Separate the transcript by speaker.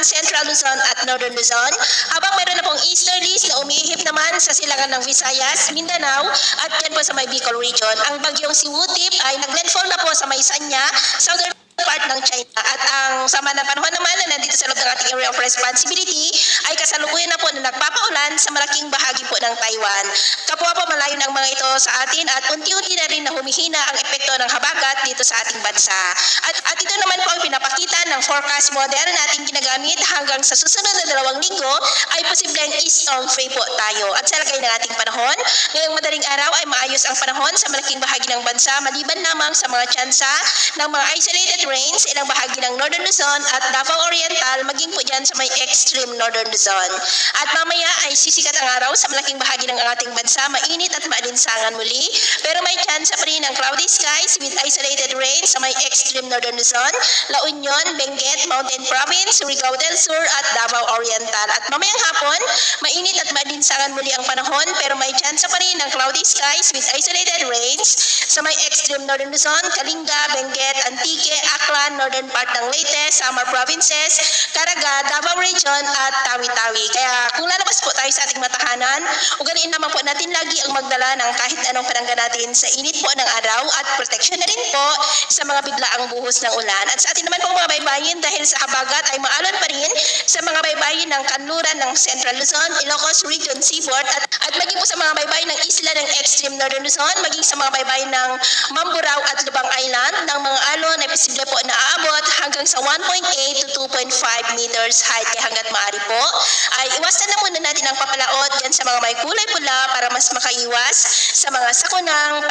Speaker 1: Central Luzon at Northern Luzon, habang meron na pong easterlies na umihip naman sa silangan ng Visayas, Mindanao at yan po sa may Bicol region. Ang bagyong si Wutip ay naglandfall na po sa may Sanya, southern part ng China, at ang sama ng panahon naman na nandito sa loob ng ating area of responsibility ay kasalukuyan na po na nagpapaulan sa malaking bahagi po ng Taiwan. Kapwa po malayo ng mga ito sa atin at unti-unti na rin na humihina ang epekto ng habagat dito sa ating bansa. At ito naman po ang pinapakita ng forecast model na ating ginagamit hanggang sa susunod na 2 linggo ay posibleng storm free po tayo. At sa lagay ng ating panahon, ngayong madaling araw ay maayos ang panahon sa malaking bahagi ng bansa maliban lamang sa mga tsansa ng mga isolated rain sa ilang bahagi ng Northern Luzon at Davao Oriental, maging po dyan sa may extreme Northern Luzon. At mamaya ay sisikat ang araw sa malaking bahagi ng ating bansa, mainit at maalinsangan muli, pero may chance pa rin ng cloudy skies with isolated rain sa may extreme Northern Luzon, La Union, Benguet, Mountain Province, Surigao del Sur at Davao Oriental. At mamayang hapon, mainit at maalinsangan muli ang panahon, pero may chance pa rin ng cloudy skies with isolated rains sa may extreme Northern Luzon, Kalinga, Benguet, Antique, Aklan, northern part ng Leyte, Samar Provinces, Caraga, Davao Region at Tawi-Tawi. Kaya kung lalabas po tayo sa ating matahanan, ugaliin naman po natin lagi ang magdala ng kahit anong panangga natin sa init po ng araw at protection na rin po sa mga biglaang buhos ng ulan. At sa atin naman po mga baybayin, dahil sa habagat ay maalon pa rin sa mga baybayin ng kanluran ng Central Luzon, Ilocos Region Seaboard at maging po sa mga baybayin ng isla ng extreme Northern Luzon, maging sa mga baybayin ng Mamburao at Lubang Island ng mga alon ay posible po na aabot hanggang sa 1.8 to 2.5 meters height. Kaya hanggat maaari po ay iwasan na muna natin ang papalaot dyan sa mga may kulay pula para mas makaiwas sa mga sakunang